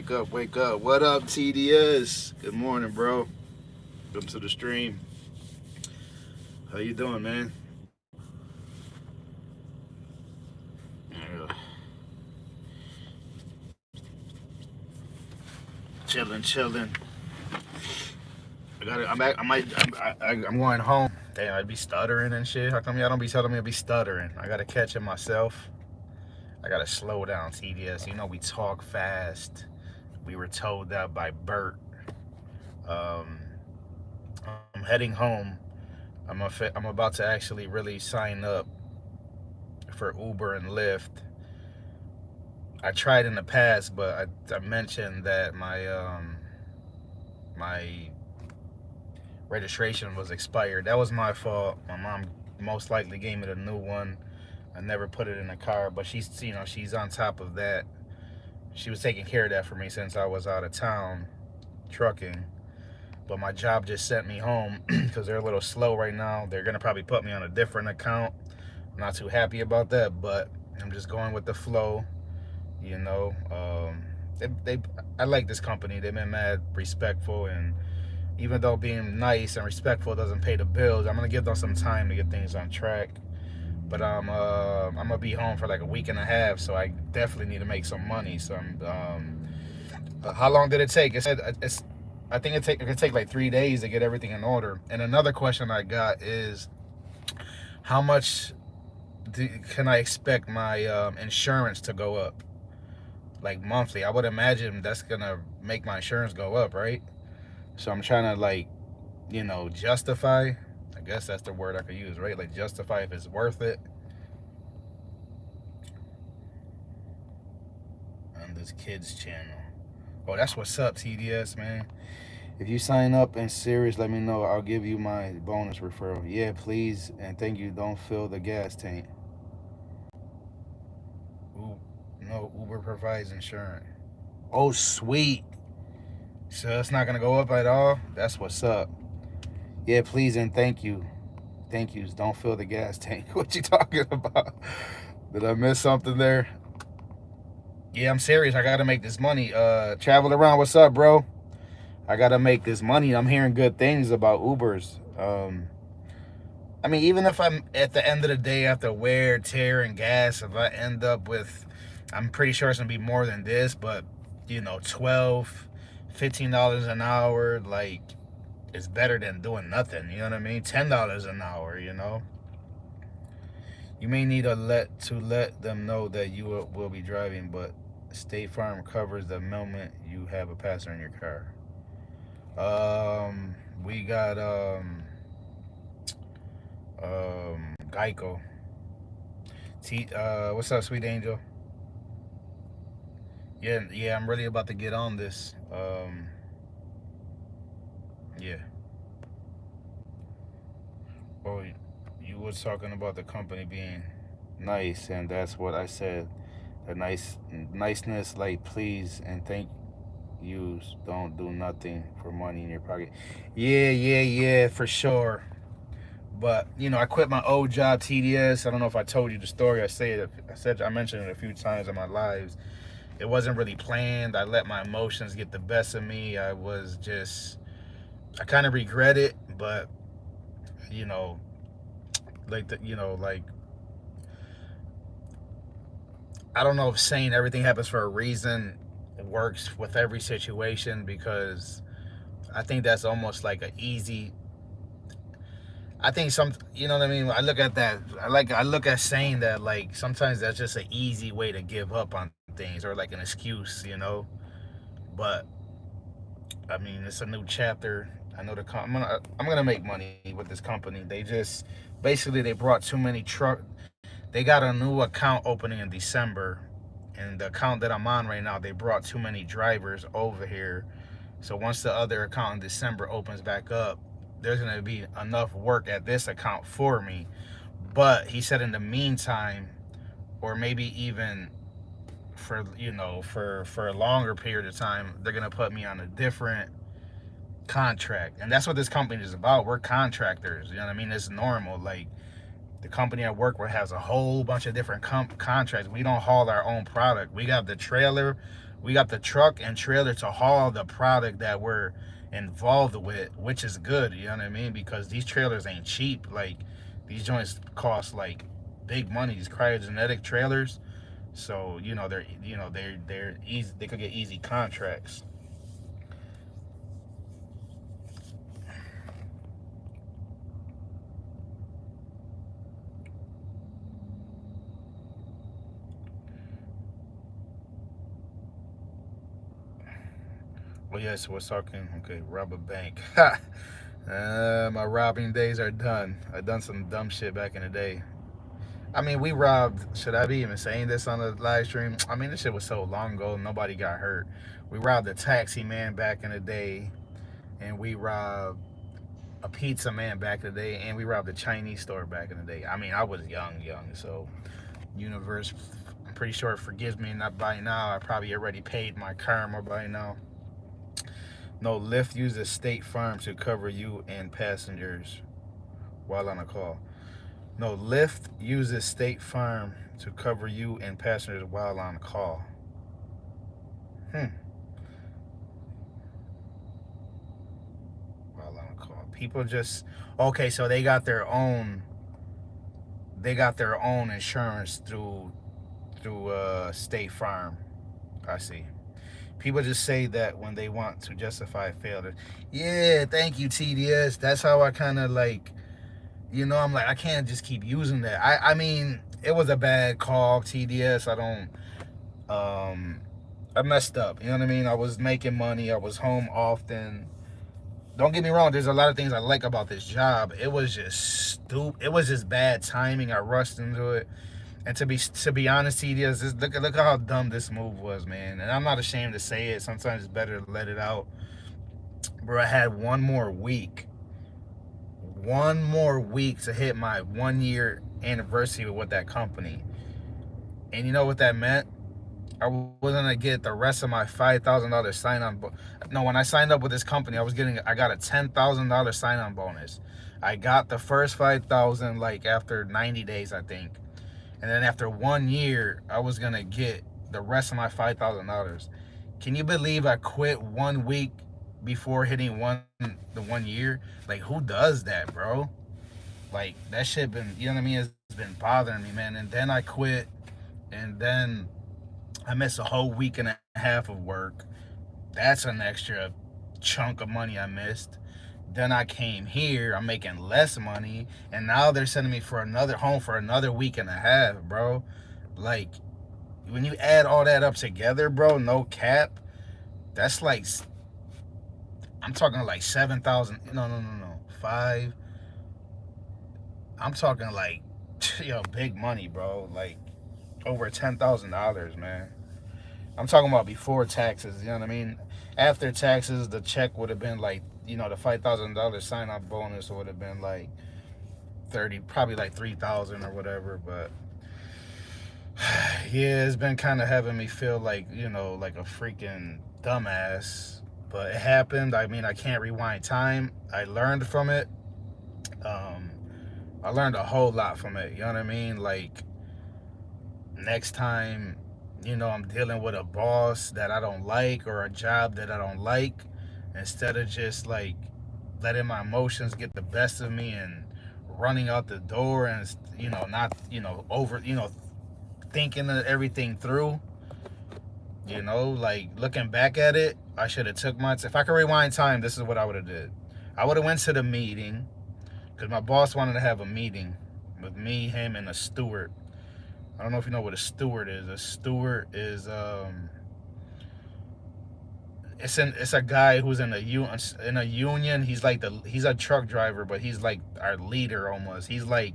Wake up, wake up. What up, TDS? Good morning, bro. Welcome to the stream. How you doing, man? Uh, chilling, chilling. I got. I'm. Back, I might. I'm going home. Damn, I'd be stuttering and shit. How come y'all don't be telling me to be stuttering? I gotta catch it myself. I gotta slow down, TDS. You know we talk fast. We were told that by Bert. Um, I'm heading home. I'm about to actually really sign up for Uber and Lyft. I tried in the past, but I mentioned that my registration was expired. That was my fault. My mom most likely gave me the new one. I never put it in the car, but she's on top of that. She was taking care of that for me since I was out of town trucking. But my job just sent me home because they're a little slow right now. They're gonna probably put me on a different account. I'm not too happy about that, but I'm just going with the flow. You know, I like this company. They've been mad respectful, and even though being nice and respectful doesn't pay the bills, I'm gonna give them some time to get things on track. But I'm gonna be home for like a week and a half, so I definitely need to make some money. So how long did it take? It said I think it could take like 3 days to get everything in order. And another question I got is how much can I expect my insurance to go up? Like monthly. I would imagine that's gonna make my insurance go up, right? So I'm trying to justify. I guess that's the word I could use, right? Like justify if it's worth it on this kids channel. Oh, that's what's up, TDS, man. If you sign up in Sirius, let me know. I'll give you my bonus referral. Yeah, please and thank you. Don't fill the gas tank. Ooh, no, Uber provides insurance. Oh, sweet. So it's not gonna go up at all. That's what's up. Yeah, please and thank you. Thank yous. Don't fill the gas tank. What you talking about? Did I miss something there? Yeah, I'm serious. I gotta make this money. Travel around. What's up, bro? I gotta make this money. I'm hearing good things about Ubers. I mean, even if I'm at the end of the day after wear, tear, and gas, if I end up with, I'm pretty sure it's gonna be more than this, but 12, $15 an hour, like, it's better than doing nothing. You know what I mean? $10 an hour. You may need to let them know that you will be driving, but State Farm covers the moment you have a passenger in your car. We got Geico. What's up, sweet angel? Yeah, I'm really about to get on this. Yeah. Oh, you was talking about the company being nice, and that's what I said. The niceness, like please and thank yous. Don't do nothing for money in your pocket. Yeah, for sure. But I quit my old job, TDS. I don't know if I told you the story. I mentioned it a few times in my lives. It wasn't really planned. I let my emotions get the best of me. I kind of regret it, but you know, like I don't know if saying everything happens for a reason works with every situation, because I think that's almost like an easy. I think you know what I mean. I look at that. I look at saying that like sometimes that's just an easy way to give up on things, or like an excuse. But I mean, it's a new chapter. I know I'm gonna make money with this company. They just basically they brought too many truck. They got a new account opening in December, and the account that I'm on right now, they brought too many drivers over here. So once the other account in December opens back up, there's gonna be enough work at this account for me. But he said in the meantime, or maybe even for a longer period of time, they're gonna put me on a different contract, and that's what this company is about. We're contractors. You know what I mean? It's normal. Like the company I work with has a whole bunch of different contracts. We don't haul our own product. We got the trailer. We got the truck and trailer to haul the product that we're involved with, which is good. You know what I mean? Because these trailers ain't cheap. Like these joints cost like big money. These cryogenic trailers. So they're easy. They could get easy contracts. Well, yes, we're talking. Okay, rob a bank. Ha! My robbing days are done. I done some dumb shit back in the day. I mean, we robbed. Should I be even saying this on the live stream? I mean, this shit was so long ago. Nobody got hurt. We robbed a taxi man back in the day, and we robbed a pizza man back in the day, and we robbed a Chinese store back in the day. I mean, I was young, so universe, I'm pretty sure it forgives me. Not by now. I probably already paid my karma by now. No, Lyft uses State Farm to cover you and passengers while on a call. No, Lyft uses State Farm to cover you and passengers while on call. Hmm. While on call. People just okay, so they got their own insurance through State Farm. I see. People just say that when they want to justify failure. Yeah, thank you, TDS. That's how I kind of like, I'm like, I can't just keep using that. I mean, it was a bad call, TDS. I messed up. You know what I mean? I was making money. I was home often. Don't get me wrong. There's a lot of things I like about this job. It was just stupid. It was just bad timing. I rushed into it. And to be honest, TDS, look how dumb this move was, man. And I'm not ashamed to say it. Sometimes it's better to let it out. Bro, I had one more week to hit my 1 year anniversary with that company. And you know what that meant? I was gonna get the rest of my $5,000 sign on. No, when I signed up with this company, I got a $10,000 sign on bonus. I got the first 5,000 like after 90 days, I think, and then after 1 year, I was gonna get the rest of my $5,000. Can you believe I quit 1 week before hitting the 1 year? Like, who does that, bro? Like, that shit been, you know what I mean? It's been bothering me, man. And then I quit, and then I missed a whole week and a half of work. That's an extra chunk of money I missed. Then I came here, I'm making less money, and now they're sending me for another home for another week and a half, bro. Like, when you add all that up together, bro, no cap, that's like, I'm talking like 7,000. No. Five. I'm talking like, big money, bro. Like, over $10,000, man. I'm talking about before taxes. You know what I mean? After taxes, the check would have been like, the $5,000 sign on bonus would have been like 30, probably like 3,000 or whatever. But yeah, it's been kind of having me feel like, like a freaking dumbass. But it happened. I mean, I can't rewind time. I learned from it. Um, I learned a whole lot from it. You know what I mean? Like, next time, I'm dealing with a boss that I don't like or a job that I don't like, instead of just like letting my emotions get the best of me and running out the door and, not, over, thinking everything through, like looking back at it, I should have took my, if I could rewind time, this is what I would have did. I would have went to the meeting because my boss wanted to have a meeting with me, him, and a steward. I don't know if you know what a steward is. A steward is it's a guy who's in a union. He's a truck driver, but he's like our leader almost. He's like,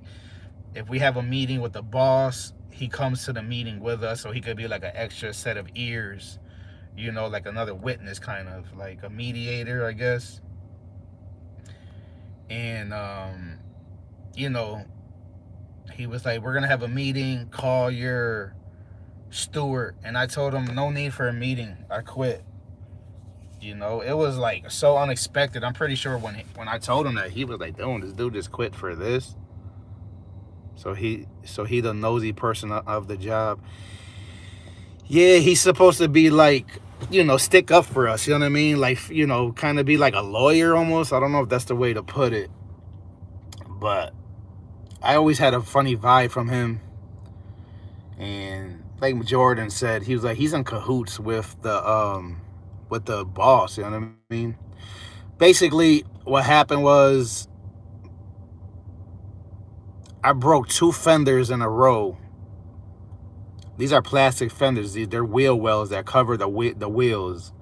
if we have a meeting with the boss, he comes to the meeting with us, so he could be like an extra set of ears, like another witness, kind of like a mediator, I guess. And you know, he was like, we're gonna have a meeting, call your steward. And I told him, no need for a meeting, I quit. It was like so unexpected. I'm pretty sure when I told him that, he was like, "Dude, this dude just quit for this." So he the nosy person of the job. Yeah, he's supposed to be like, stick up for us. You know what I mean? Like, kind of be like a lawyer almost. I don't know if that's the way to put it, but I always had a funny vibe from him. And like Jordan said, he was like he's in cahoots with the boss. You know what I mean? Basically, what happened was I broke two fenders in a row. These are plastic fenders. They're wheel wells that cover the wheels,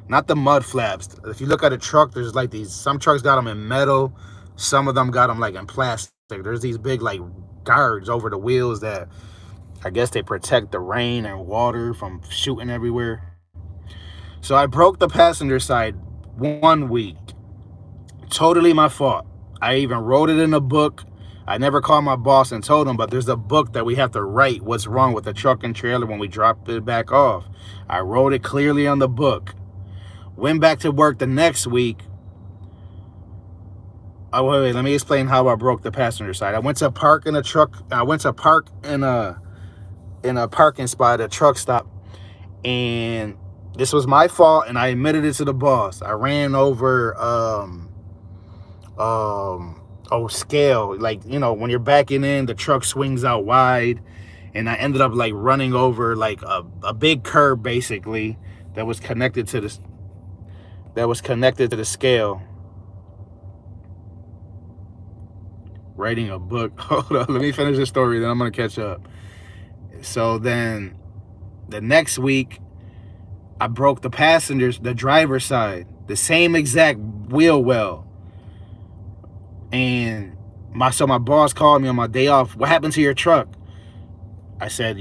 not the mud flaps. If you look at a truck, there's like these. Some trucks got them in metal. Some of them got them like in plastic. There's these big like guards over the wheels that I guess they protect the rain and water from shooting everywhere. So I broke the passenger side 1 week. Totally my fault. I even wrote it in a book. I never called my boss and told him, but there's a book that we have to write what's wrong with the truck and trailer when we drop it back off. I wrote it clearly on the book. Went back to work the next week. Oh, wait, let me explain how I broke the passenger side. I went to park in a truck. I went to park in a parking spot at a truck stop, and this was my fault, and I admitted it to the boss. I ran over scale, like, when you're backing in, the truck swings out wide, and I ended up like running over like a big curb basically that was connected to the scale. Writing a book. Hold on, let me finish the story, then I'm gonna catch up. So then the next week I broke the driver's side, the same exact wheel well. And my boss called me on my day off. What happened to your truck? I said,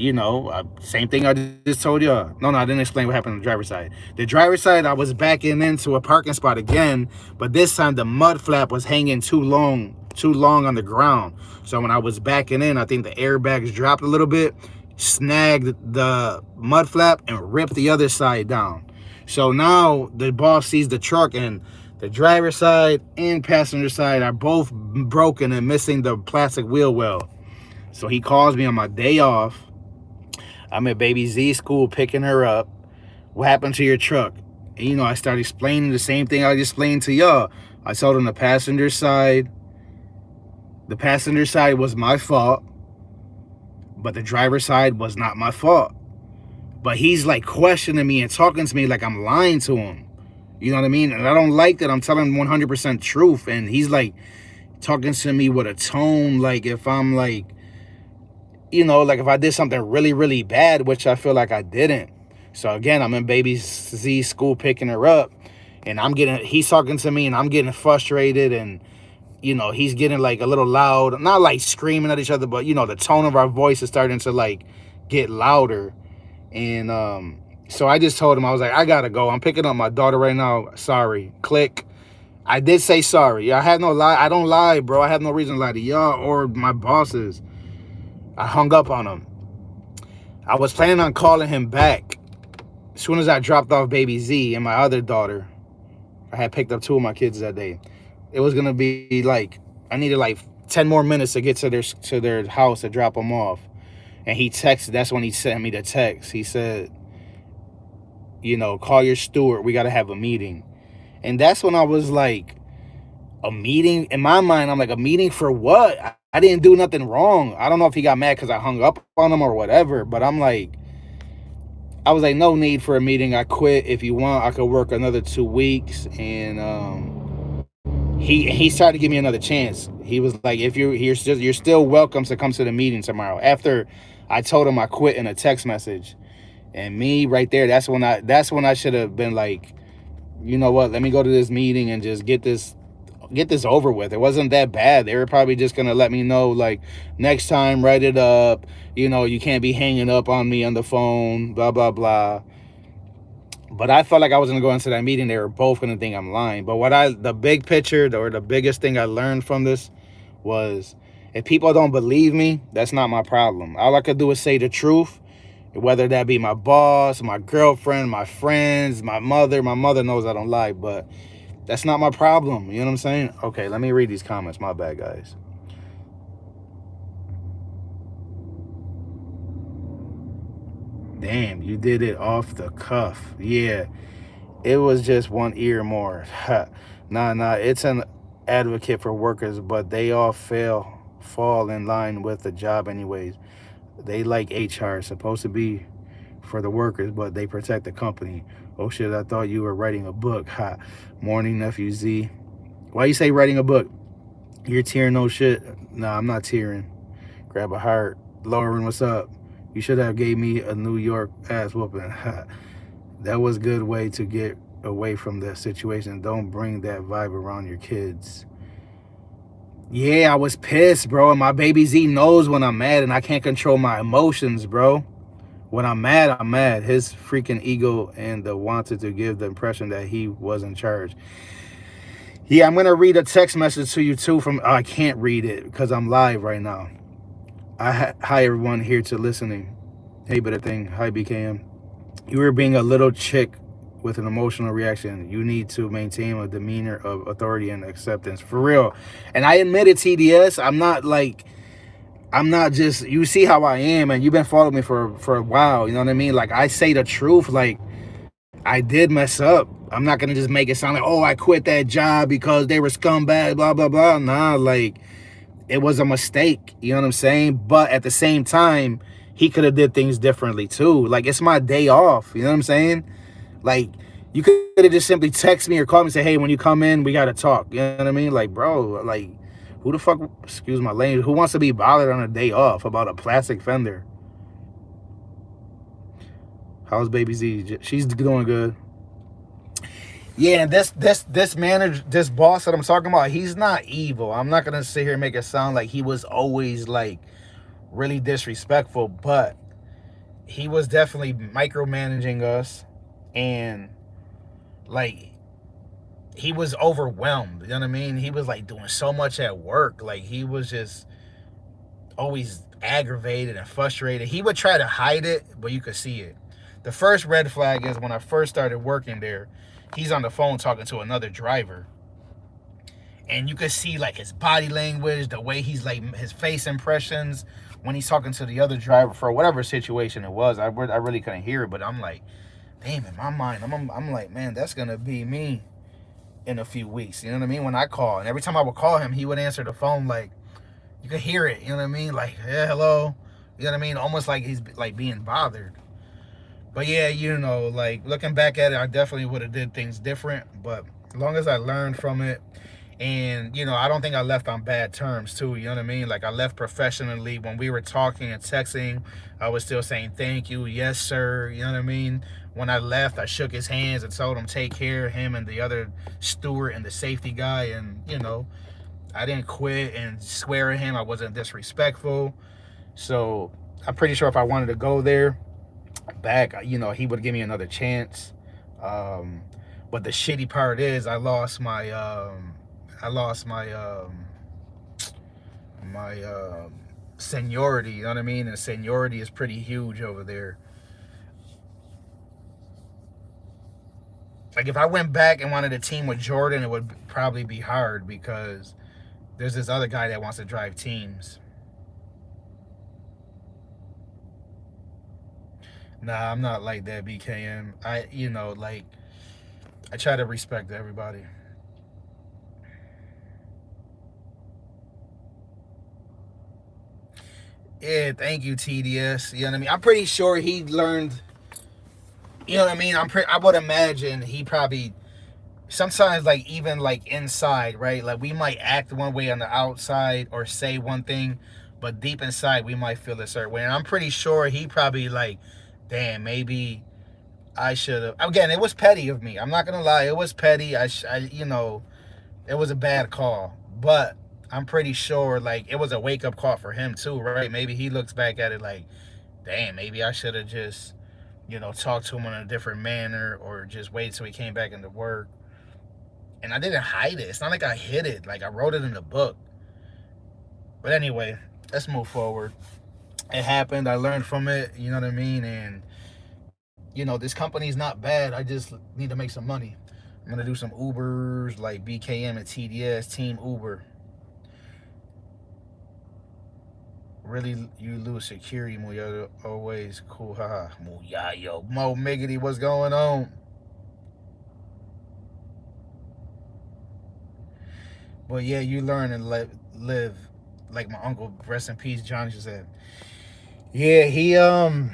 same thing I just told y'all. No, I didn't explain what happened on the driver's side. The driver's side, I was backing into a parking spot again, but this time the mud flap was hanging too long on the ground. So when I was backing in, I think the airbags dropped a little bit, snagged the mud flap, and ripped the other side down. So now the boss sees the truck, and the driver's side and passenger side are both broken and missing the plastic wheel well. So he calls me on my day off. I'm at baby Z school picking her up. What happened to your truck? And, I started explaining the same thing I explained to y'all. I told him the passenger side was my fault, but the driver's side was not my fault. But he's like questioning me and talking to me like I'm lying to him. You know what I mean? And I don't like that. I'm telling him 100% truth. And he's like talking to me with a tone like if I'm like, like if I did something really, really bad, which I feel like I didn't. So again, I'm in baby Z school picking her up, and he's talking to me, and I'm getting frustrated, and he's getting like a little loud, not like screaming at each other, but the tone of our voice is starting to like get louder. And so I just told him, I was like, I gotta go. I'm picking up my daughter right now. Sorry. Click. I did say sorry. I had no lie. I don't lie, bro. I have no reason to lie to y'all or my bosses. I hung up on him. I was planning on calling him back as soon as I dropped off baby Z and my other daughter. I had picked up two of my kids that day. It was gonna be like I needed like 10 more minutes to get to their house to drop them off. And he texted. That's when he sent me the text. He said, call your steward. We got to have a meeting. And that's when I was like, a meeting? In my mind, I'm like, a meeting for what? I didn't do nothing wrong. I don't know if he got mad because I hung up on him or whatever. But I was like, no need for a meeting. I quit. If you want, I could work another 2 weeks. And he started to give me another chance. He was like, if you're still welcome to come to the meeting tomorrow. After I told him I quit in a text message. And me right there, that's when I should have been like, you know what, let me go to this meeting and just get this over with. It wasn't that bad. They were probably just gonna let me know, like, next time write it up, you can't be hanging up on me on the phone, blah blah blah. But I felt like I was gonna go into that meeting, they were both gonna think I'm lying. But the big picture, or the biggest thing I learned from this was, if people don't believe me, that's not my problem. All I could do is say the truth, whether that be my boss, my girlfriend, my friends, my mother. My mother knows I don't lie, but that's not my problem. You know what I'm saying? Okay, let me read these comments. My bad, guys. Damn, you did it off the cuff. Yeah, it was just one ear more. Nah, it's an advocate for workers, but they all fall in line with the job anyways. They like HR, supposed to be for the workers, but they protect the company. Oh shit, I thought you were writing a book. Ha. Morning, nephew Z. Why you say writing a book? You're tearing no shit. Nah, I'm not tearing. Grab a heart. Lauren, what's up? You should have gave me a New York ass whooping. That was a good way to get away from the situation. Don't bring that vibe around your kids. Yeah, I was pissed, bro. And my baby Z knows when I'm mad and I can't control my emotions, bro. When I'm mad, I'm mad. His freaking ego and the wanted to give the impression that he was in charge. Yeah, I'm gonna read a text message to you too. I can't read it because I'm live right now. Hi everyone here to listening. Hey, better thing. Hi BKM. You were being a little chick with an emotional reaction. You need to maintain a demeanor of authority and acceptance for real. And I admit it, TDS. I'm not just, you see how I am, and you've been following me for a while. You know what I mean? Like, I say the truth. Like, I did mess up. I'm not gonna just make it sound like, oh, I quit that job because they were scumbag, blah blah blah. Nah, like, it was a mistake. You know what I'm saying? But at the same time, he could have did things differently too. Like, it's my day off. You know what I'm saying? Like, you could have just simply text me or call me and say, hey, when you come in, we gotta talk. You know what I mean? Like, bro, like, who the fuck, excuse my language, who wants to be bothered on a day off about a plastic fender? How's baby Z? She's doing good. Yeah, and this manager, this boss that I'm talking about, he's not evil. I'm not gonna sit here and make it sound like he was always like really disrespectful, but he was definitely micromanaging us, and like, he was overwhelmed. You know what I mean? He was like doing so much at work. Like, he was just always aggravated and frustrated. He would try to hide it, but you could see it. The first red flag is when I first started working there, he's on the phone talking to another driver. And you could see like his body language, the way he's like, his face impressions when he's talking to the other driver for whatever situation it was. I really couldn't hear it, but I'm like, damn, in my mind, I'm like, man, that's going to be me in a few weeks. You know what I mean? When I call. And every time I would call him, he would answer the phone like, you could hear it. You know what I mean? Like, yeah, hello. You know what I mean? Almost like he's like being bothered. But yeah, you know, like, looking back at it, I definitely would have did things different. But as long as I learned from it, and you know, I don't think I left on bad terms too. You know what I mean? Like, I left professionally. When we were talking and texting, I was still saying thank you, yes sir. You know what I mean? When I left, I shook his hands and told him take care of him and the other steward and the safety guy. And you know, I didn't quit and swear at him. I wasn't disrespectful. So I'm pretty sure if I wanted to go there back, you know, he would give me another chance. Um, but the shitty part is I lost my seniority. You know what I mean? And seniority is pretty huge over there. Like, if I went back and wanted a team with Jordan, it would probably be hard because there's this other guy that wants to drive teams. Nah, I'm not like that, BKM. You know, like, I try to respect everybody. Yeah, thank you, TDS. You know what I mean? I'm pretty sure he learned. You know what I mean? I would imagine he probably sometimes, like, even like inside, right? Like, we might act one way on the outside or say one thing, but deep inside we might feel a certain way. And I'm pretty sure he probably like, damn, maybe I should have. Again, it was petty of me. I'm not gonna lie, it was petty. You know, it was a bad call, but I'm pretty sure like it was a wake up call for him too, right? Maybe he looks back at it like, damn, maybe I should have just, you know, talked to him in a different manner or just wait till he came back into work. And I didn't hide it. It's not like I hid it. Like, I wrote it in the book. But anyway, let's move forward. It happened. I learned from it. You know what I mean? And you know, this company's not bad. I just need to make some money. I'm gonna do some Ubers like BKM and TDS, Team Uber. really you lose security. Muyayo always cool. Haha. Muyayo. Mo Miggity, what's going on? But yeah, you learn and live. Like my uncle, rest in peace, Johnny said. Yeah, he damn,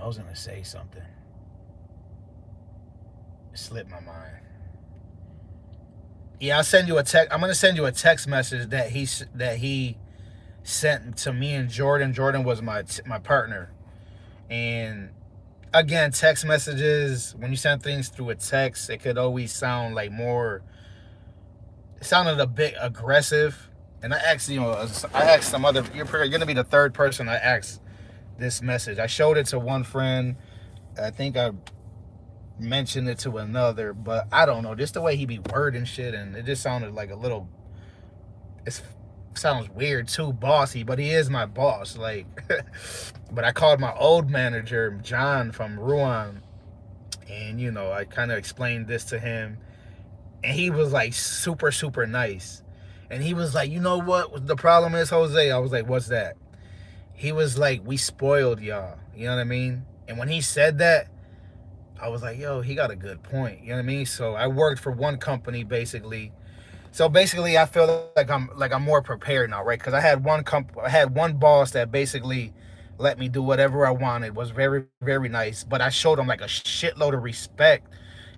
I was gonna say something. It slipped my mind. Yeah, I'll send you a text. I'm gonna send you a text message that he sent to me and Jordan. Jordan was my partner, and again, text messages, when you send things through a text, it could always sound like more. It sounded a bit aggressive, and I asked some other. You're gonna be the third person I asked this message. I showed it to one friend. I think I mentioned it to another, but I don't know. Just the way he be wording shit, and it just sounded like a little. It sounds weird too, bossy, but he is my boss. Like, but I called my old manager, John from Ruan, and I kind of explained this to him, and he was like super super nice, and he was like, you know what the problem is, Jose? I was like, what's that? He was like, we spoiled y'all. You know what I mean? And when he said that, I was like, yo, he got a good point. You know what I mean? So I worked for one company basically. So basically, I feel like I'm more prepared now, right? Because I had one boss that basically let me do whatever I wanted. Was very very nice, but I showed him like a shitload of respect.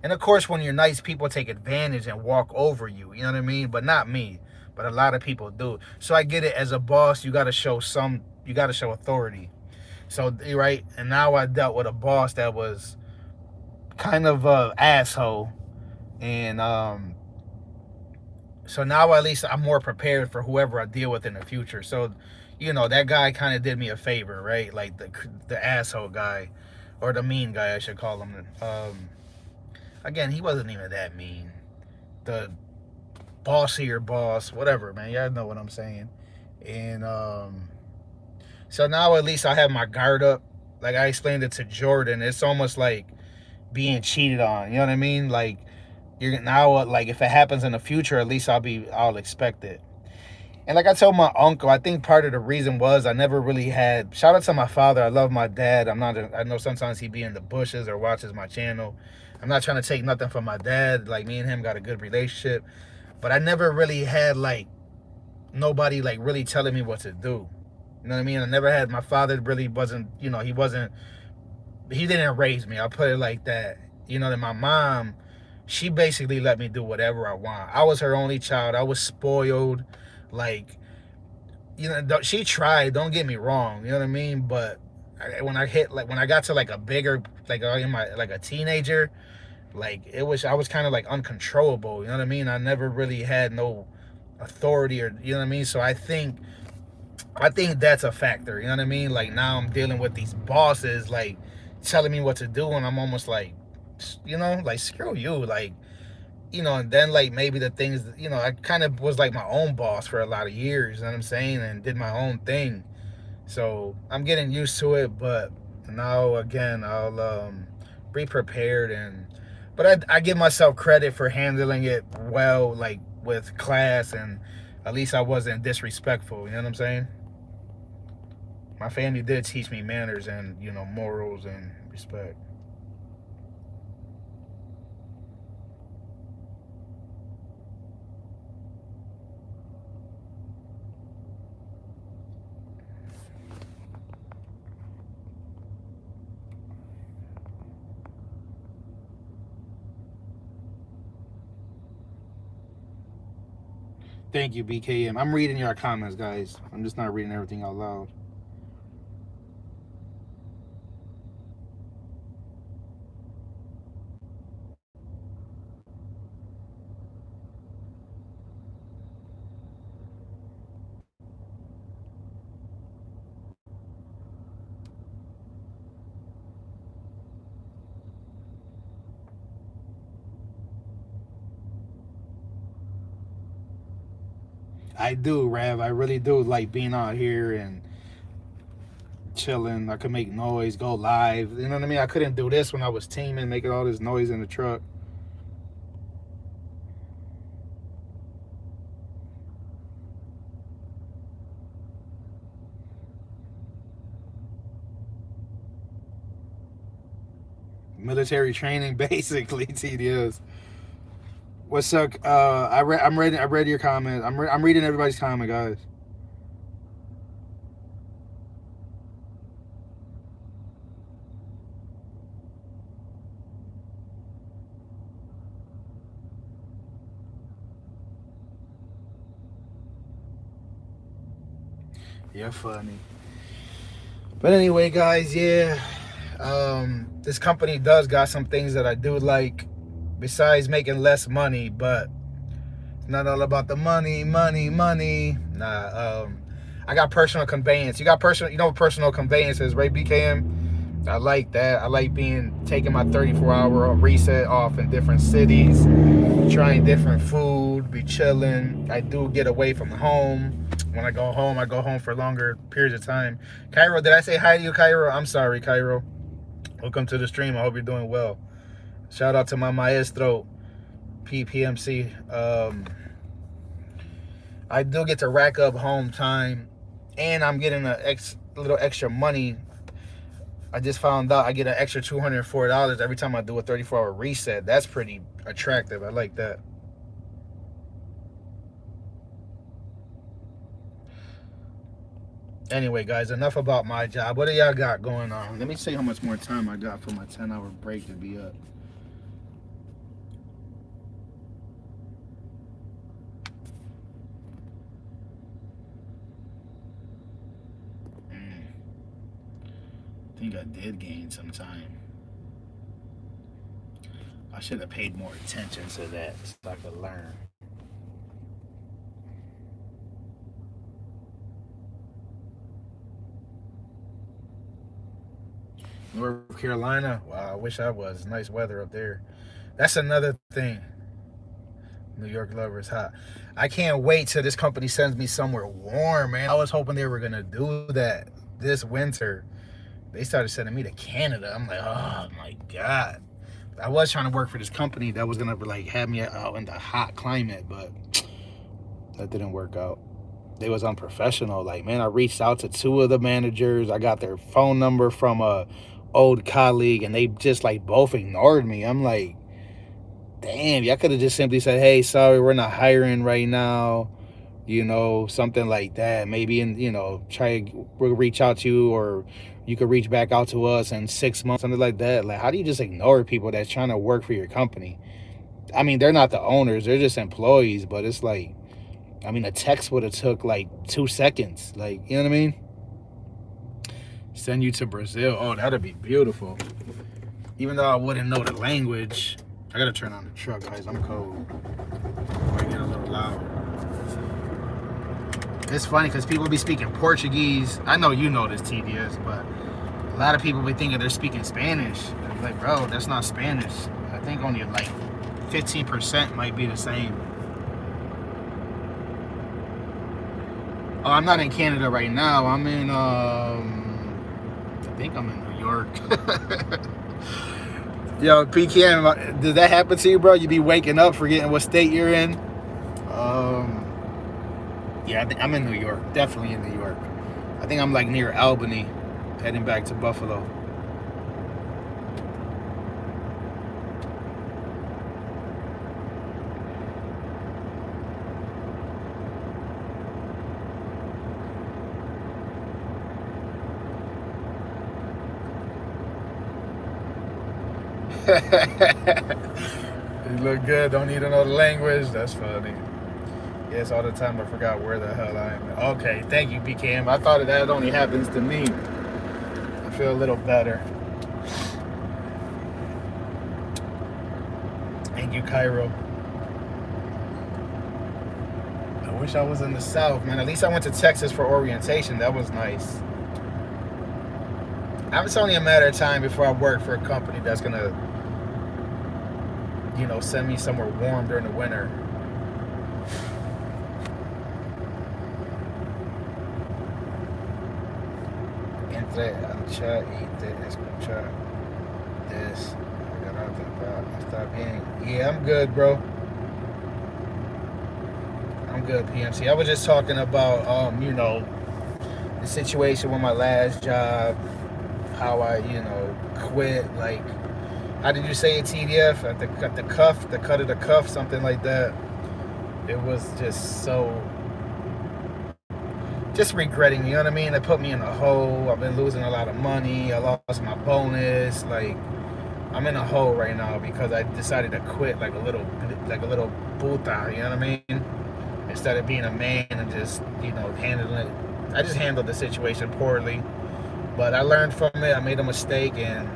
And of course, when you're nice, people take advantage and walk over you. You know what I mean? But not me. But a lot of people do. So I get it. As a boss, you got to show some. You got to show authority. So right, and now I dealt with a boss that was kind of a asshole, and so now at least I'm more prepared for whoever I deal with in the future. So, that guy kind of did me a favor, right? Like the asshole guy, or the mean guy, I should call him. Again, he wasn't even that mean. The bossier boss, whatever, man. Y'all know what I'm saying. And so now at least I have my guard up. Like I explained it to Jordan, it's almost like being cheated on. You know what I mean? Like you're now like if it happens in the future, at least I'll expect it. And like I told my uncle, I think part of the reason was I never really had. Shout out to my father. I love my dad. I know sometimes he be in the bushes or watches my channel. I'm not trying to take nothing from my dad. Like me and him got a good relationship, but I never really had like nobody like really telling me what to do. You know what I mean? I never had. My father really wasn't. He wasn't. He didn't raise me. I'll put it like that. That my mom, she basically let me do whatever I want. I was her only child. I was spoiled. Like, she tried. Don't get me wrong. You know what I mean? But when I got to like a bigger, like in my like a teenager, like I was kind of like uncontrollable. You know what I mean? I never really had no authority, or you know what I mean. So I think that's a factor. You know what I mean? Like now I'm dealing with these bosses like telling me what to do, and I'm almost like, like screw you, like and then like maybe the things, I kind of was like my own boss for a lot of years. You know what I'm saying? And did my own thing. So I'm getting used to it, but now again I'll be prepared, but I give myself credit for handling it well, like with class, and at least I wasn't disrespectful. You know what I'm saying? My family did teach me manners and morals and respect. Thank you, BKM. I'm reading your comments, guys. I'm just not reading everything out loud. I do, Rav. I really do like being out here and chilling. I could make noise, go live. You know what I mean? I couldn't do this when I was teaming, making all this noise in the truck. military training, basically. TDS. What's up? I read your comment. I'm reading everybody's comment, guys. You're funny. But anyway, guys, yeah. This company does got some things that I do like, besides making less money, but it's not all about the money, money, money. Nah. I got personal conveyance. You know what personal conveyance is, right, BKM? I like that. I like taking my 34-hour reset off in different cities, trying different food, be chilling. I do get away from home. When I go home for longer periods of time. Cairo, did I say hi to you, Cairo? I'm sorry, Cairo. Welcome to the stream. I hope you're doing well. Shout out to my maestro, PPMC. I do get to rack up home time, and I'm getting a little extra money. I just found out I get an extra $204 every time I do a 34-hour reset. That's pretty attractive. I like that. Anyway, guys, enough about my job. What do y'all got going on? Let me see how much more time I got for my 10-hour break to be up. I think I did gain some time. I should have paid more attention to that so I could learn. North Carolina, wow, I wish I was. Nice weather up there. That's another thing. New York lover is hot. I can't wait till this company sends me somewhere warm, man. I was hoping they were gonna do that this winter. They started sending me to Canada. I'm like, oh my god. I was trying to work for this company that was gonna like have me out in the hot climate, but that didn't work out. They was unprofessional. Like, man, I reached out to two of the managers. I got their phone number from a old colleague, and they just like both ignored me. I'm like, damn, y'all could have just simply said, hey, sorry, we're not hiring right now, something like that. Maybe we'll reach out to you, or you could reach back out to us in 6 months, something like that. Like, how do you just ignore people that's trying to work for your company? I mean, they're not the owners, they're just employees, but it's like, I mean, a text would have took like 2 seconds. Like, you know what I mean? Send you to Brazil. Oh, that'd be beautiful. Even though I wouldn't know the language. I gotta turn on the truck, guys. I'm cold. Might get a little loud. It's funny because people be speaking Portuguese. I know you know this, TDS, but a lot of people be thinking they're speaking Spanish. I'm like, bro, that's not Spanish. I think only like 15% might be the same. Oh, I'm not in Canada right now. I'm in, I think I'm in New York. Yo, PKM, does that happen to you, bro? You be waking up forgetting what state you're in? Yeah, I think I'm in New York. Definitely in New York. I think I'm like near Albany, heading back to Buffalo. You look good, don't need to know the language. That's funny. Yes, all the time I forgot where the hell I am. Okay, thank you, PKM. I thought that only happens to me. I feel a little better. Thank you, Cairo. I wish I was in the South, man. At least I went to Texas for orientation. That was nice. It's only a matter of time before I work for a company that's gonna, send me somewhere warm during the winter. Entre al chat y te escuchar. This. Está bien. Yeah, I'm good, bro. I'm good, PMC. I was just talking about, the situation with my last job, how I, quit, like, How did you say it, TDF? At the cuff, the cut of the cuff, something like that. It was just so, just regretting, you know what I mean? It put me in a hole. I've been losing a lot of money. I lost my bonus. Like, I'm in a hole right now because I decided to quit like a little puta, you know what I mean? Instead of being a man and just, handling it. I just handled the situation poorly. But I learned from it. I made a mistake, and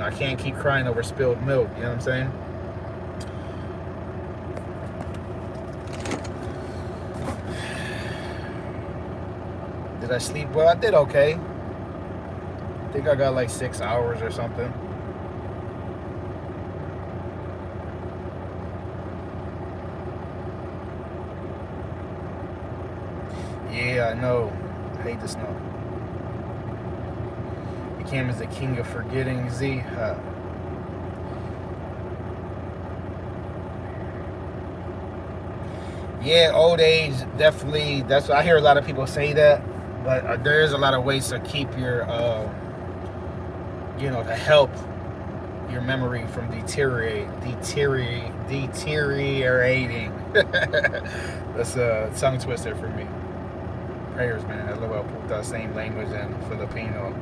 I can't keep crying over spilled milk. You know what I'm saying? Did I sleep well? I did okay. I think I got like 6 hours or something. Yeah, I know. I hate the snow. Became as the king of forgetting. Z. Yeah, old age definitely. That's what I hear a lot of people say that, but there is a lot of ways to keep your, to help your memory from deteriorating. That's a tongue twister for me. Prayers, man. I love how put that same language in Filipino.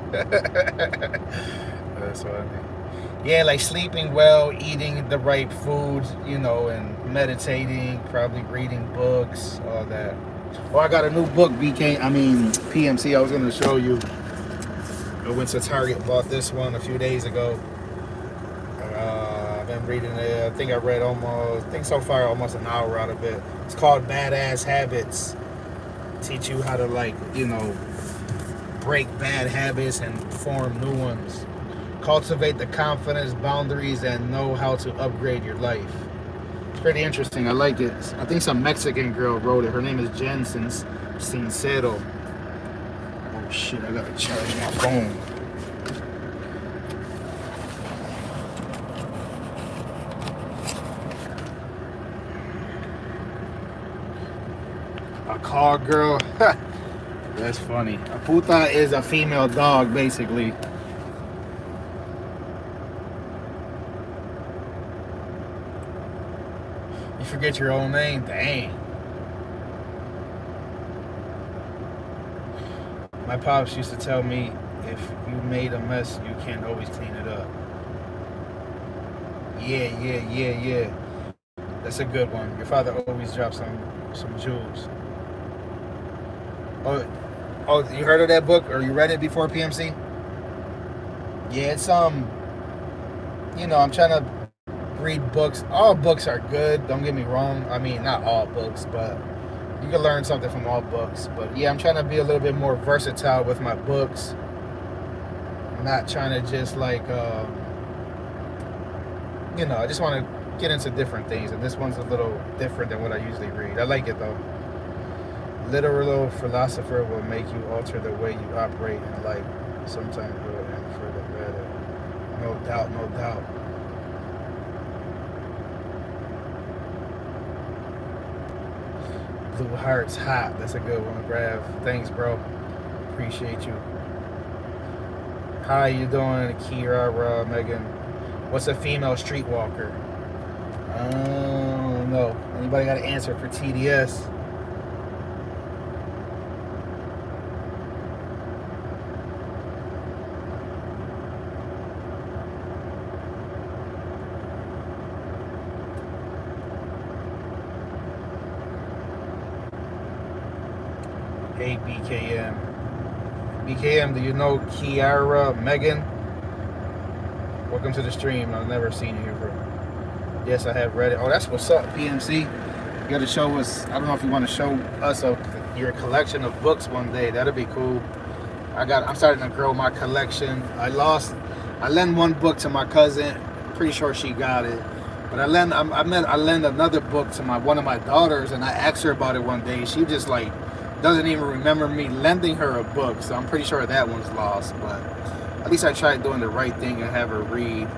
That's what I mean. Yeah, like sleeping well, eating the right foods, and meditating, probably reading books, all that. Oh, I got a new book, PMC. I was going to show you. I went to Target, bought this one a few days ago. I've been reading it. I think so far almost an hour out of it. It's called Badass Habits. Teach you how to break bad habits and form new ones. Cultivate the confidence, boundaries, and know how to upgrade your life. It's pretty interesting. I like it. I think some Mexican girl wrote it. Her name is Jen Sincero. Oh shit, I gotta charge my phone. A car girl. That's funny. A puta is a female dog, basically. You forget your own name? Dang. My pops used to tell me, if you made a mess, you can't always clean it up. Yeah. That's a good one. Your father always drops some jewels. Oh, you heard of that book, or you read it before, PMC? Yeah, it's I'm trying to read books. All books are good. Don't get me wrong. I mean, not all books, but you can learn something from all books. But yeah, I'm trying to be a little bit more versatile with my books. I'm not trying to just I just want to get into different things, and this one's a little different than what I usually read. I like it though. Literal philosopher will make you alter the way you operate in life. Sometimes good and for the better. No doubt. Blue Hearts Hot. That's a good one, Grav. Thanks, bro. Appreciate you. How you doing, Kira, Megan? What's a female streetwalker? I don't know. Anybody got an answer for TDS? Hey, BKM. BKM, do you know Kiara, Megan? Welcome to the stream. I've never seen you here before. Yes, I have read it. Oh, that's what's up, PMC. You got to show us. I don't know if you want to show us your collection of books one day. That'd be cool. I'm starting to grow my collection. I lent one book to my cousin. Pretty sure she got it. But I lent another book to one of my daughters, and I asked her about it one day. She just doesn't even remember me lending her a book, so I'm pretty sure that one's lost. But at least I tried doing the right thing and have her read.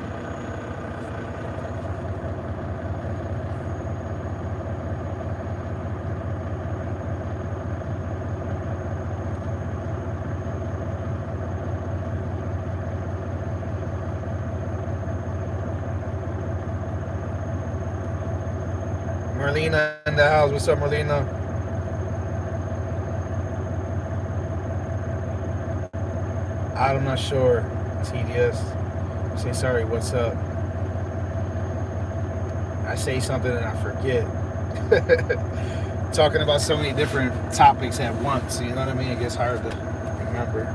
Merlina in the house. What's up, Merlina? I'm not sure. TDS. Say sorry. What's up? I say something and I forget. Talking about so many different topics at once. You know what I mean? It gets hard to remember.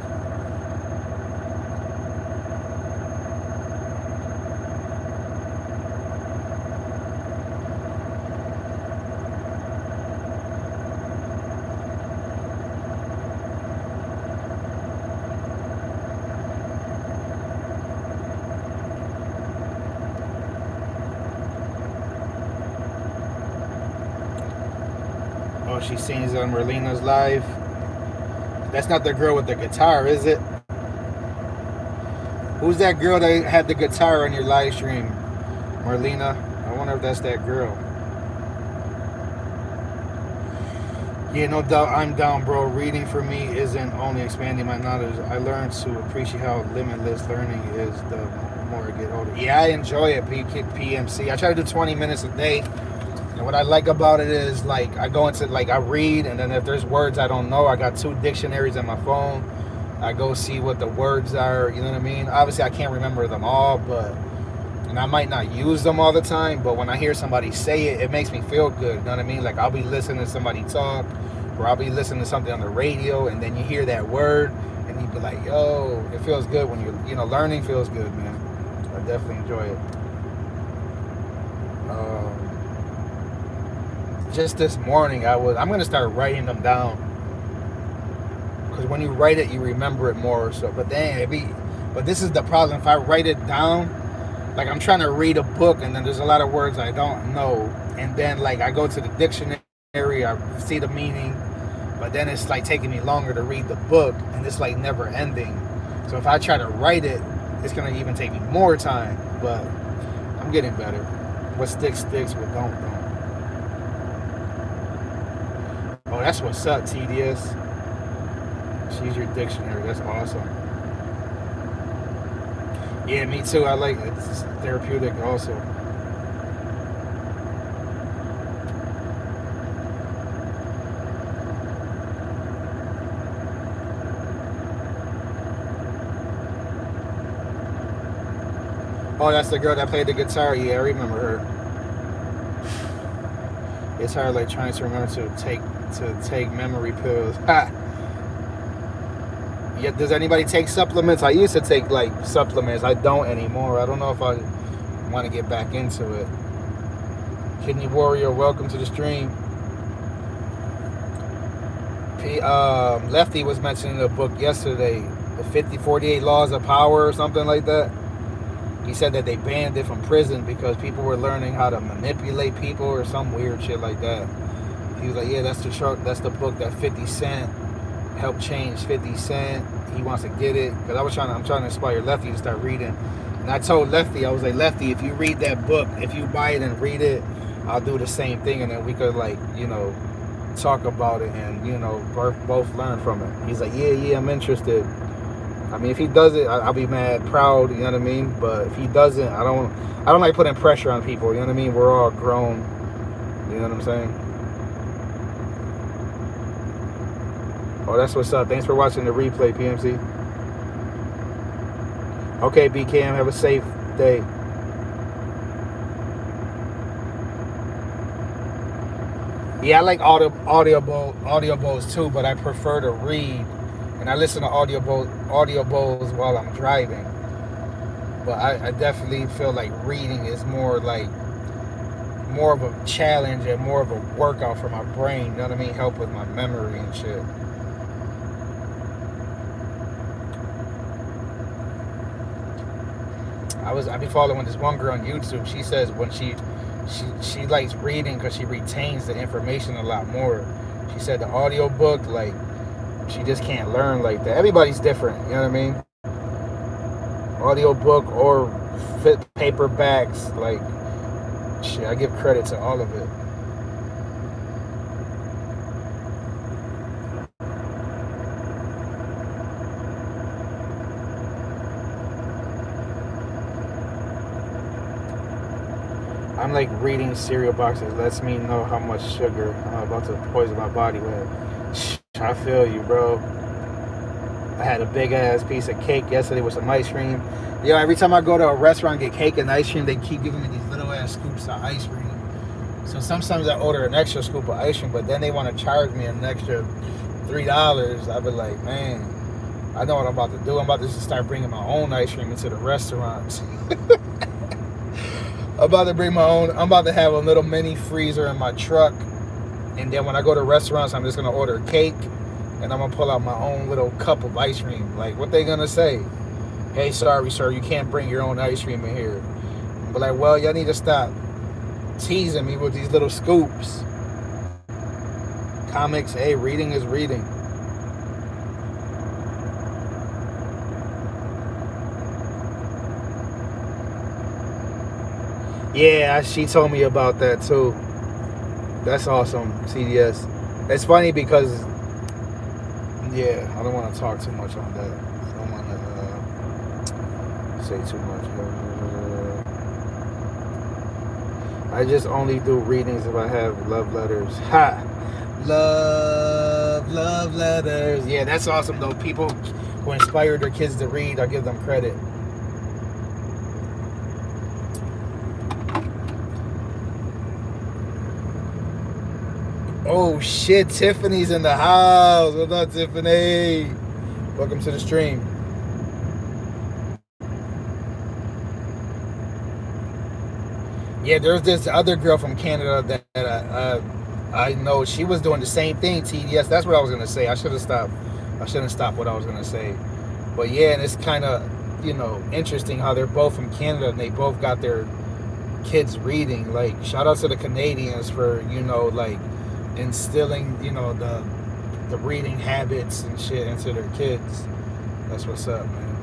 Oh, she sings on Merlina's live. That's not the girl with the guitar, is it? Who's that girl that had the guitar on your live stream, Merlina? I wonder if that's that girl. Yeah, no doubt, I'm down, bro. Reading for me isn't only expanding my knowledge. I learned to appreciate how limitless learning is the more I get older. Yeah, I enjoy it, PMC. I try to do 20 minutes a day. And what I like about it is, like, I go into, like, I read, and then if there's words I don't know, I got 2 dictionaries on my phone. I go see what the words are, you know what I mean? Obviously, I can't remember them all, but, and I might not use them all the time, but when I hear somebody say it, it makes me feel good, you know what I mean? Like, I'll be listening to somebody talk, or I'll be listening to something on the radio, and then you hear that word, and you be like, yo, it feels good when learning feels good, man. I definitely enjoy it. Just this morning, I'm going to start writing them down, because when you write it, you remember it more. So, but this is the problem. If I write it down, like, I'm trying to read a book, and then there's a lot of words I don't know, and then, like, I go to the dictionary, I see the meaning, but then it's like taking me longer to read the book, and it's like never ending. So if I try to write it, it's going to even take me more time, but I'm getting better. What sticks, what don't. Oh, that's what's up, TDS. She's your dictionary. That's awesome. Yeah, me too. I like it. It's therapeutic also. Oh, that's the girl that played the guitar. Yeah, I remember her. It's hard, like, trying to remember to take memory pills. Ha! Yeah, does anybody take supplements? I used to take, like, supplements. I don't anymore. I don't know if I want to get back into it. Kidney Warrior, welcome to the stream. Lefty was mentioning a book yesterday, the 48 Laws of Power or something like that. He said that they banned it from prison because people were learning how to manipulate people or some weird shit like that. He was like, yeah, that's the book that 50 Cent helped change 50 Cent. He wants to get it. Because I'm trying to inspire Lefty to start reading. And I told Lefty, I was like, Lefty, if you read that book, if you buy it and read it, I'll do the same thing. And then we could, like, talk about it and, both learn from it. He's like, yeah, I'm interested. I mean, if he does it, I'll be mad, proud, you know what I mean? But if he doesn't, I don't like putting pressure on people, you know what I mean? We're all grown, you know what I'm saying? Oh, that's what's up. Thanks for watching the replay, PMC. Okay, BKM, have a safe day. Yeah, I like audiobooks too, but I prefer to read. And I listen to audiobooks while I'm driving. But I definitely feel like reading is more of a challenge and more of a workout for my brain, you know what I mean? Help with my memory and shit. I be following this one girl on YouTube. She says when she likes reading because she retains the information a lot more. She said the audiobook, like, she just can't learn like that. Everybody's different, you know what I mean? Audiobook or paperbacks, like, shit, I give credit to all of it. I'm like reading cereal boxes lets me know how much sugar I'm about to poison my body with. I feel you, bro. I had a big ass piece of cake yesterday with some ice cream. Yo, every time I go to a restaurant and get cake and ice cream, they keep giving me these little ass scoops of ice cream. So sometimes I order an extra scoop of ice cream, but then they want to charge me an extra $3. I've been like, man, I know what I'm about to do. I'm about to just start bringing my own ice cream into the restaurants. I'm about to bring my own. I'm about to have a little mini freezer in my truck. And then when I go to restaurants, I'm just going to order a cake. And I'm going to pull out my own little cup of ice cream. Like, what they going to say? Hey, sorry, sir, you can't bring your own ice cream in here. But like, well, y'all need to stop teasing me with these little scoops. Comics, hey, reading is reading. Yeah, she told me about that too. That's awesome, CDS. It's funny because, yeah, I don't want to talk too much on that. I don't want to say too much. I just only do readings if I have love letters. Ha! Love letters. Yeah, that's awesome though. People who inspire their kids to read, I give them credit. Oh shit, Tiffany's in the house. What's up, Tiffany? Welcome to the stream. Yeah, there's this other girl from Canada that I know. She was doing the same thing, TDS. That's what I was going to say. I shouldn't stop what I was going to say. But yeah, and it's kind of, interesting how they're both from Canada and they both got their kids reading. Like, shout out to the Canadians for, like, instilling, the reading habits and shit into their kids. That's what's up, man.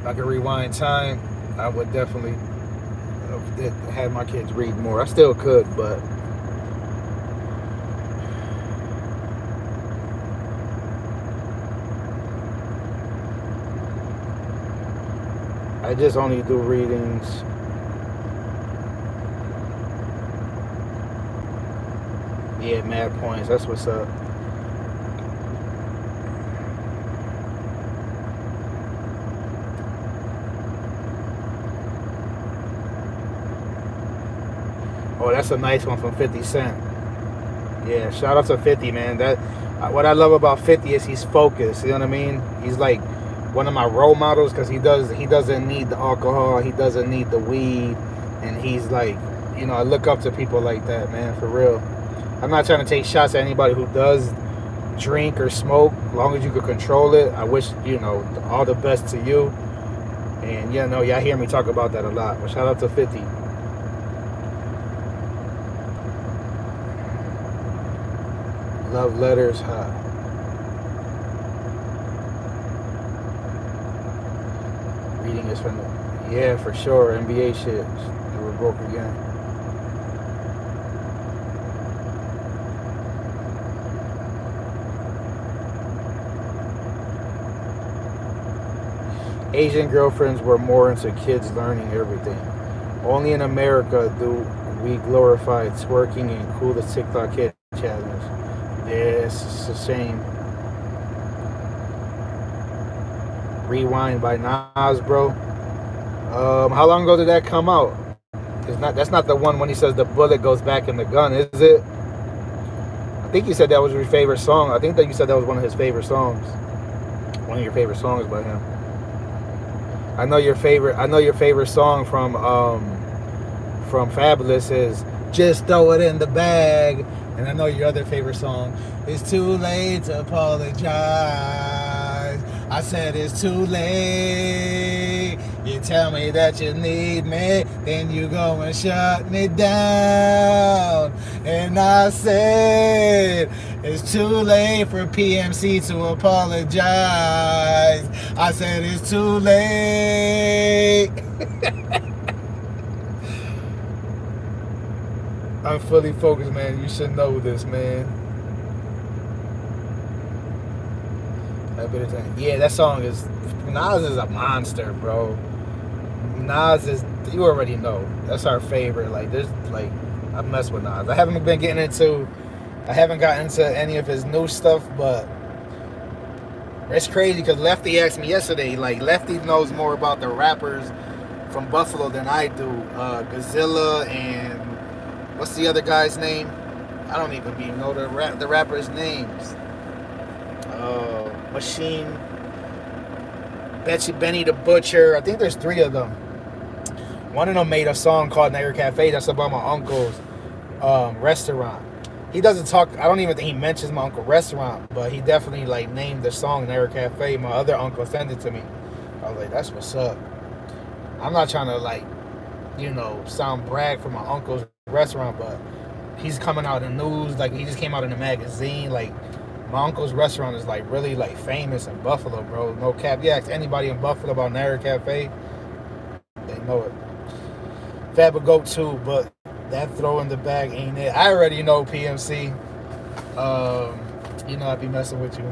If I could rewind time, I would definitely have my kids read more. I still could, but I just only do readings. Yeah, mad points. That's what's up. Oh, that's a nice one from 50 Cent. Yeah, shout out to 50, man. That what I love about 50 is he's focused. You know what I mean? He's like one of my role models because he doesn't need the alcohol, he doesn't need the weed, and he's like, I look up to people like that, man, for real. I'm not trying to take shots at anybody who does drink or smoke. As long as you could control it, I wish, all the best to you. And y'all hear me talk about that a lot. But shout out to 50. Love letters, huh? Reading is from the, yeah, for sure. NBA shit. They were broke again. Asian girlfriends were more into kids learning everything. Only in America do we glorify twerking and cool the TikTok kid challenge. Yeah, it's a shame. Rewind by Nas, bro. How long ago did that come out? That's not the one when he says the bullet goes back in the gun, is it? I think you said that was your favorite song. I think that you said that was one of his favorite songs. One of your favorite songs by him. I know your favorite song from Fabulous is Just Throw It in the Bag. And I know your other favorite song is Too Late to Apologize. I said it's too late. You tell me that you need me, then you go and shut me down. And I said it's too late for PMC to apologize. I said it's too late. I'm fully focused, man. You should know this, man. Yeah, that song is... Nas is a monster, bro. Nas is, you already know, that's our favorite. Like, there's like, I mess with Nas. I haven't gotten into any of his new stuff, but it's crazy because Lefty asked me yesterday. Like, Lefty knows more about the rappers from Buffalo than I do. Gazilla and what's the other guy's name? I don't even know the rappers' names. Machine, Benny the Butcher. I think there's three of them. One of them made a song called Nigger Cafe. That's about my uncle's restaurant. He doesn't talk. I don't even think he mentions my uncle's restaurant, but he definitely like named the song Nigger Cafe. My other uncle sent it to me. I was like, that's what's up. I'm not trying to like, sound brag for my uncle's restaurant, but he's coming out in the news. Like, he just came out in a magazine. Like, my uncle's restaurant is like really like famous in Buffalo, bro. No cap. You ask anybody in Buffalo about Nigger Cafe, they know it. Fab would go too, but that throw in the bag ain't it. I already know PMC. I'd be messing with you.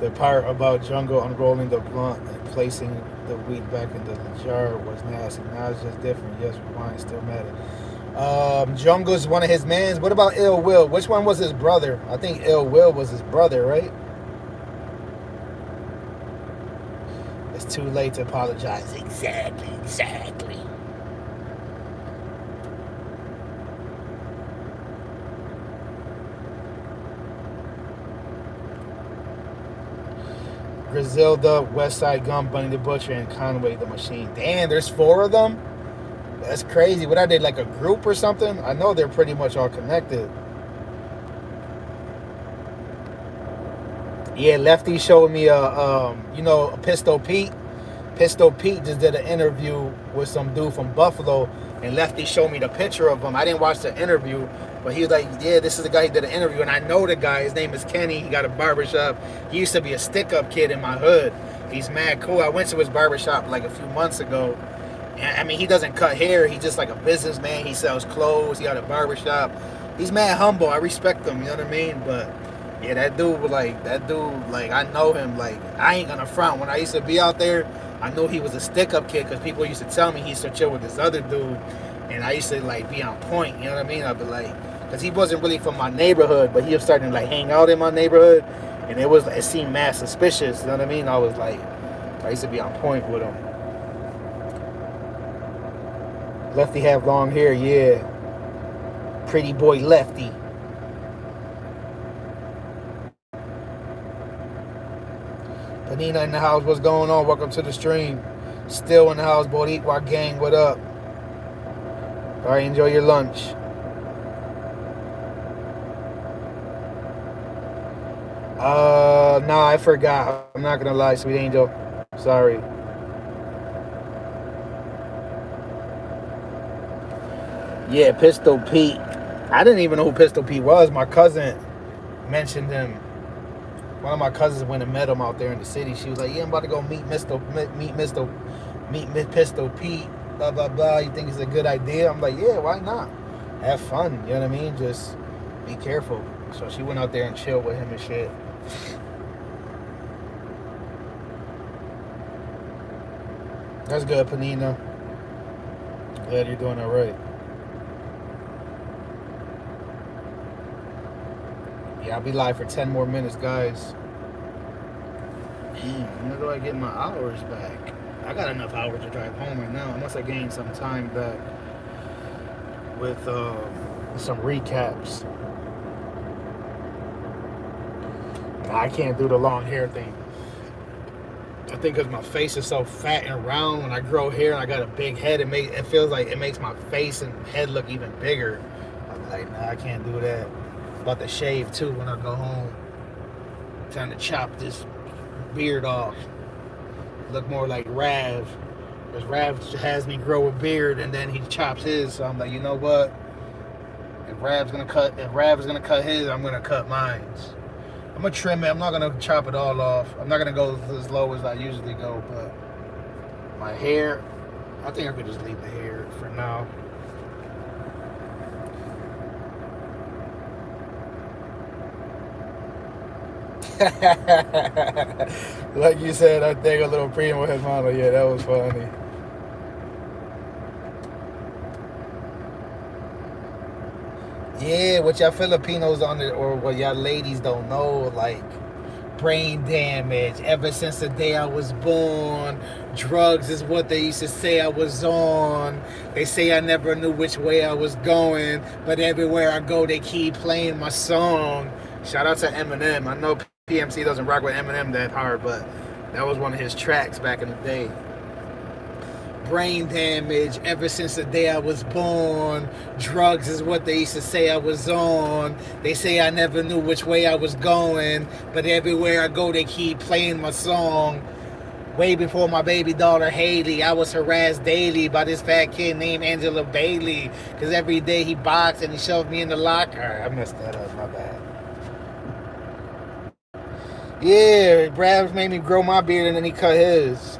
The part about Jungle unrolling the blunt and placing the weed back in the jar was nasty. Now it's just different. Yes, rewind still matter. Jungle's one of his mans. What about Ill Will? Which one was his brother? I think Ill Will was his brother, right? It's too late to apologize. Exactly. Griselda, Westside Gun, Bunny the Butcher, and Conway the Machine. Damn, there's 4 of them? That's crazy. What, are they like a group or something? I know they're pretty much all connected. Yeah, Lefty showed me a Pistol Pete. Pistol Pete just did an interview with some dude from Buffalo, and Lefty showed me the picture of him. I didn't watch the interview, but he was like, yeah, this is the guy who did the interview, and I know the guy. His name is Kenny. He got a barbershop. He used to be a stick-up kid in my hood. He's mad cool. I went to his barbershop like a few months ago. I mean, he doesn't cut hair. He's just like a businessman. He sells clothes. He got a barbershop. He's mad humble. I respect him, you know what I mean? But yeah, that dude, I know him. Like, I ain't gonna front. When I used to be out there, I knew he was a stick-up kid because people used to tell me he used to chill with this other dude, and I used to like be on point. You know what I mean? I'd be like, because he wasn't really from my neighborhood, but he was starting to like hang out in my neighborhood, and it seemed mad suspicious. You know what I mean? I used to be on point with him. Lefty have long hair, yeah. Pretty boy Lefty. Panina in the house, what's going on? Welcome to the stream. Still in the house, Boricua gang, what up? All right, enjoy your lunch. Nah, I forgot. I'm not gonna lie, sweet angel. Sorry. Yeah, Pistol Pete. I didn't even know who Pistol Pete was. My cousin mentioned him. One of my cousins went and met him out there in the city. She was like, yeah, I'm about to go meet Pistol Pete, blah, blah, blah. You think it's a good idea? I'm like, yeah, why not? Have fun, you know what I mean? Just be careful. So she went out there and chilled with him and shit. That's good, Panina. Glad you're doing all right. Yeah, I'll be live for 10 more minutes, guys. Damn, when do I get my hours back? I got enough hours to drive home right now, unless I gain some time back with some recaps. Nah, I can't do the long hair thing. I think because my face is so fat and round, when I grow hair and I got a big head, it feels like it makes my face and head look even bigger. I'm like, nah, I can't do that. About to shave too when I go home. I'm trying to chop this beard off. Look more like Rav. Because Rav has me grow a beard and then he chops his. So I'm like, you know what? If Rav's gonna cut his, I'm gonna cut mine. I'm gonna trim it. I'm not gonna chop it all off. I'm not gonna go as low as I usually go, but my hair, I think I could just leave the hair for now. Like you said, I think a little primo hermano. Yeah, that was funny. Yeah, what y'all Filipinos on it, or what y'all ladies don't know, like brain damage ever since the day I was born. Drugs is what they used to say I was on. They say I never knew which way I was going, but everywhere I go, they keep playing my song. Shout out to Eminem. I know PMC doesn't rock with Eminem that hard, but that was one of his tracks back in the day. Brain damage ever since the day I was born. Drugs is what they used to say I was on. They say I never knew which way I was going, but everywhere I go, they keep playing my song. Way before my baby daughter Haley, I was harassed daily by this fat kid named Angela Bailey, because every day he boxed and he shoved me in the locker. I messed that up, my bad. Yeah, Brad made me grow my beard and then he cut his.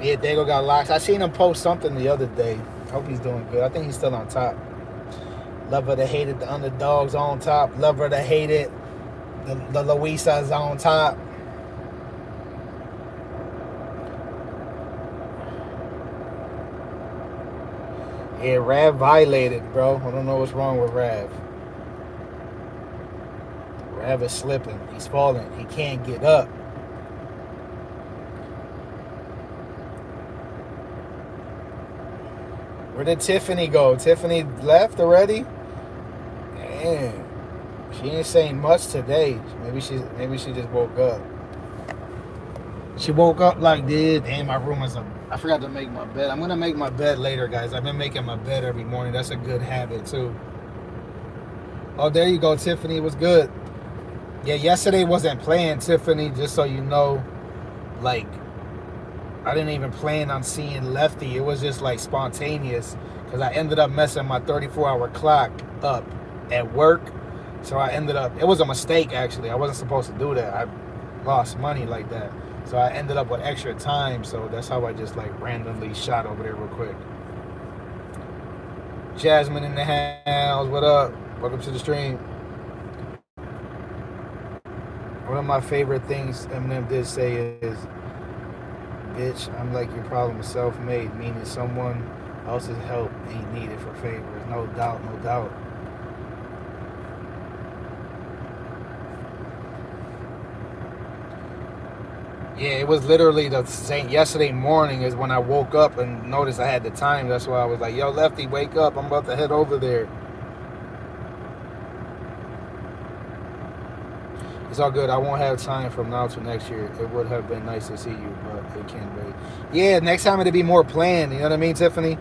Yeah, Dago got locks. I seen him post something the other day. Hope he's doing good. I think he's still on top. Lover that hated the underdogs on top. Lover that hated the Luisas on top. Yeah, Rav violated, bro. I don't know what's wrong with Rav. Rav is slipping. He's falling. He can't get up. Where did Tiffany go? Tiffany left already? Man, she ain't saying much today. Maybe she just woke up. She woke up like this. Damn, my room is I forgot to make my bed. I'm gonna make my bed later, guys. I've been making my bed every morning. That's a good habit too. Oh, there you go, Tiffany. Was good. Yeah, yesterday wasn't planned, Tiffany. Just so you know, like I didn't even plan on seeing Lefty. It was just like spontaneous because I ended up messing my 34-hour clock up at work. So I ended up, it was a mistake actually. I wasn't supposed to do that. I lost money like that. So I ended up with extra time. So that's how I just like randomly shot over there real quick. Jasmine in the house. What up? Welcome to the stream. One of my favorite things Eminem did say is, bitch, I'm like your problem is self-made, meaning someone else's help ain't needed for favors. No doubt, no doubt. Yeah, it was literally the same. Yesterday morning is when I woke up and noticed I had the time. That's why I was like, yo, Lefty, wake up. I'm about to head over there. It's all good. I won't have time from now to next year. It would have been nice to see you, but it can't wait. Yeah, next time it'll be more planned. You know what I mean, Tiffany?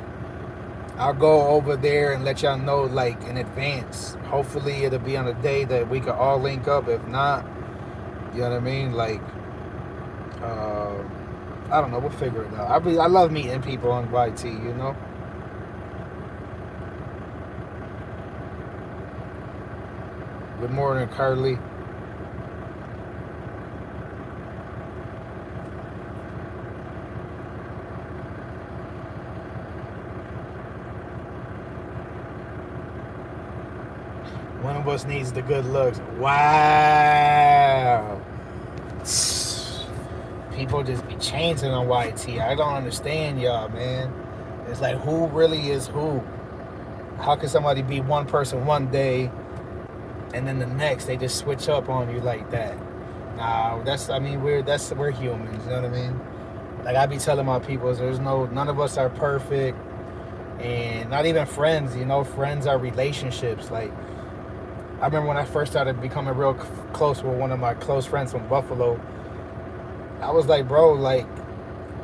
I'll go over there and let y'all know like in advance. Hopefully it'll be on a day that we can all link up. If not, you know what I mean? Like, I don't know. We'll figure it out. I love meeting people on YT, you know? Good morning, Carly. One of us needs the good looks. Wow. People just be changing on YT. I don't understand y'all, man. It's like, who really is who? How can somebody be one person one day and then the next they just switch up on you like that? Nah, we're humans, you know what I mean? Like I be telling my people, none of us are perfect, and not even friends, you know. Friends are relationships. Like I remember when I first started becoming real close with one of my close friends from Buffalo. I was like, bro, like,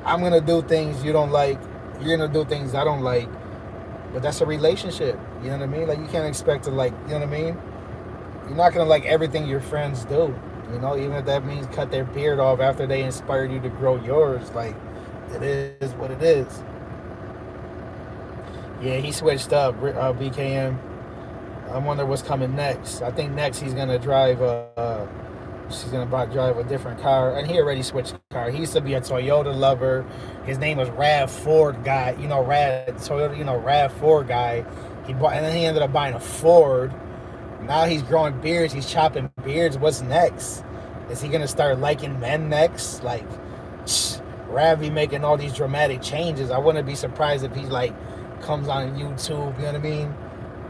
I'm going to do things you don't like. You're going to do things I don't like. But that's a relationship. You know what I mean? Like, you can't expect to, like, you know what I mean? You're not going to like everything your friends do. You know, even if that means cut their beard off after they inspired you to grow yours. Like, it is what it is. Yeah, he switched up, BKM. I wonder what's coming next. I think next he's going to drive she's gonna drive a different car, and he already switched car. He used to be a Toyota lover. His name was Rav Ford guy. You know, Rav Ford guy. And then he ended up buying a Ford. Now he's growing beards. He's chopping beards. What's next? Is he gonna start liking men next? Like, Rav be making all these dramatic changes. I wouldn't be surprised if he like comes on YouTube. You know what I mean?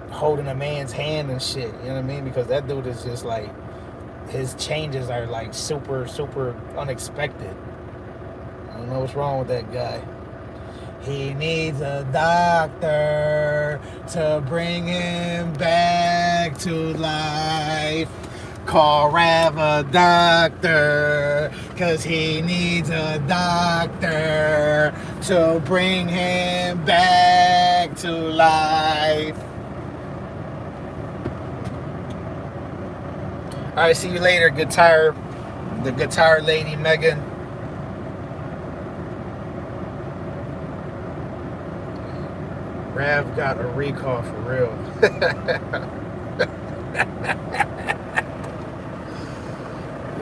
Holding a man's hand and shit. You know what I mean? Because that dude is just like, his changes are like super, super unexpected. I don't know what's wrong with that guy. He needs a doctor to bring him back to life. Call Rav a doctor, cause he needs a doctor to bring him back to life. Alright, see you later, the guitar lady Megan. Rav got a recall for real.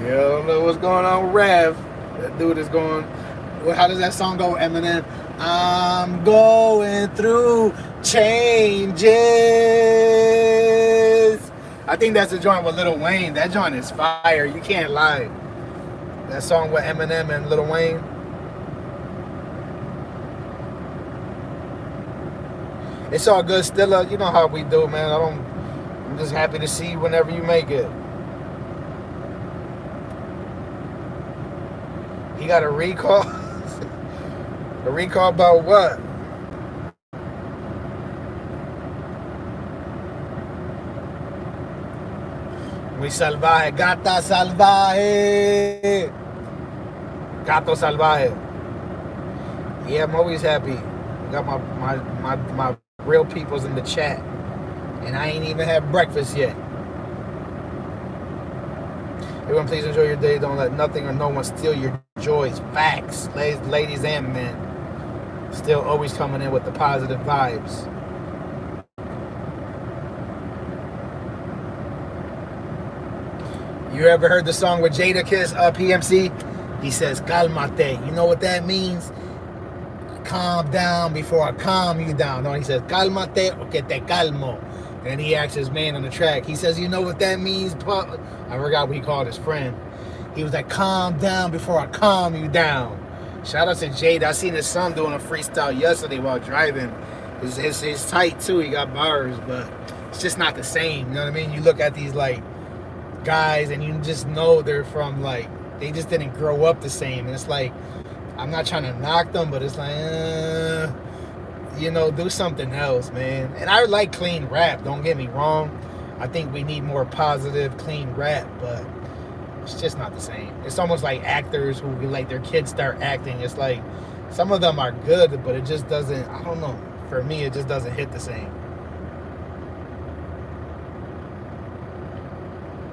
Yeah, I don't know what's going on with Rav. That dude is going. Well, how does that song go, Eminem? I'm going through changes. I think that's a joint with Lil Wayne. That joint is fire. You can't lie. That song with Eminem and Lil Wayne. It's all good, Stilla. You know how we do, man. I'm just happy to see you whenever you make it. He got a recall? A recall about what? Muy salvaje. Gata salvaje. Gato salvaje. Yeah, I'm always happy. I got my real peoples in the chat. And I ain't even had breakfast yet. Everyone, please enjoy your day. Don't let nothing or no one steal your joys. Facts. Ladies and men. Still always coming in with the positive vibes. You ever heard the song with Jadakiss, PMC? He says, calmate. You know what that means? Calm down before I calm you down. No, he says, calmate o que te calmo. And he asks his man on the track. He says, you know what that means? I forgot what he called his friend. He was like, calm down before I calm you down. Shout out to Jade. I seen his son doing a freestyle yesterday while driving. It's tight too. He got bars, but it's just not the same. You know what I mean? You look at these like guys and you just know they're from like, they just didn't grow up the same. And it's like, I'm not trying to knock them, but it's like, you know, do something else, man. And I like clean rap, don't get me wrong. I think we need more positive, clean rap, but it's just not the same. It's almost like actors who like their kids start acting. It's like some of them are good, but it just doesn't, I don't know. For me, it just doesn't hit the same.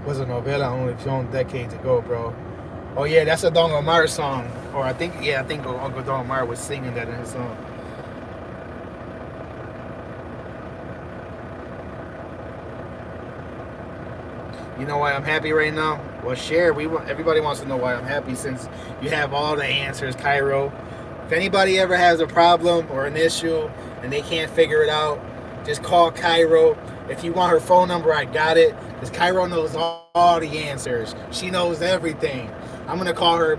Was a novela only filmed decades ago, bro. Oh yeah, that's a Don Omar song. Or I think Uncle Don Omar was singing that in his song. You know why I'm happy right now? Well, share. Everybody wants to know why I'm happy since you have all the answers, Cairo. If anybody ever has a problem or an issue and they can't figure it out, just call Cairo. If you want her phone number, I got it. Because Cairo knows all the answers. She knows everything. I'm gonna call her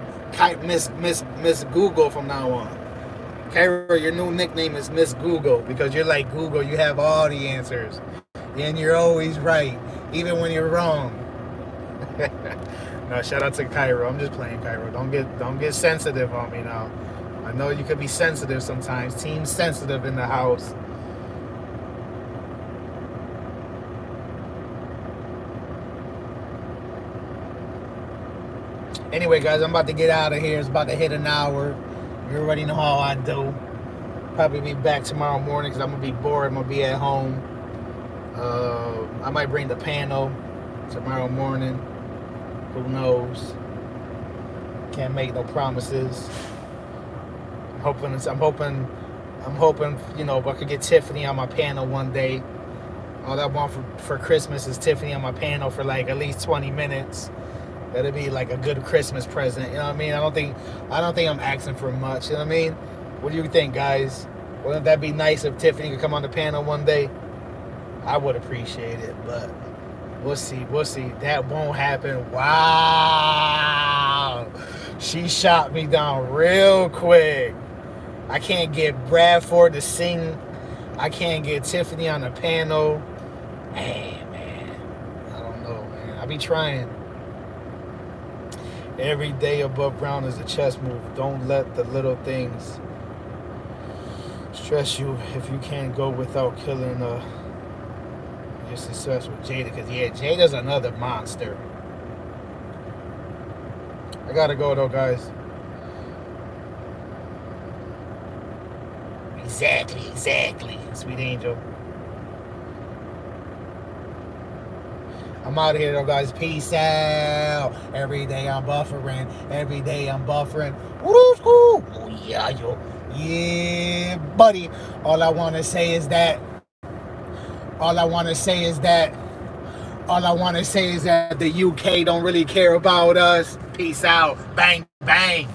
Miss Google from now on. Cairo, your new nickname is Miss Google because you're like Google. You have all the answers, and you're always right, even when you're wrong. No, shout out to Cairo. I'm just playing, Cairo. Don't get sensitive on me now. I know you could be sensitive sometimes. Team sensitive in the house. Anyway, guys, I'm about to get out of here. It's about to hit an hour. You already know how I do. Probably be back tomorrow morning because I'm going to be bored. I'm going to be at home. I might bring the piano tomorrow morning. Who knows? Can't make no promises. I'm hoping, you know, if I could get Tiffany on my piano one day. All I want for Christmas is Tiffany on my piano for like at least 20 minutes. That'd be like a good Christmas present. You know what I mean? I don't think I'm asking for much. You know what I mean? What do you think, guys? Wouldn't that be nice if Tiffany could come on the piano one day? I would appreciate it, but We'll see. We'll see. That won't happen. Wow. She shot me down real quick. I can't get Bradford to sing. I can't get Tiffany on the panel. Hey, man. I don't know, man. I be trying. Every day above ground is a chess move. Don't let the little things stress you if you can't go without killing your success with Jada. Because, yeah, Jada's another monster. I gotta go, though, guys. Exactly. Sweet angel. I'm out of here, though, guys. Peace out. Every day I'm buffering. Woo, oh, yeah, yo. Yeah, buddy. All I want to say is that the UK don't really care about us. Peace out. Bang, bang.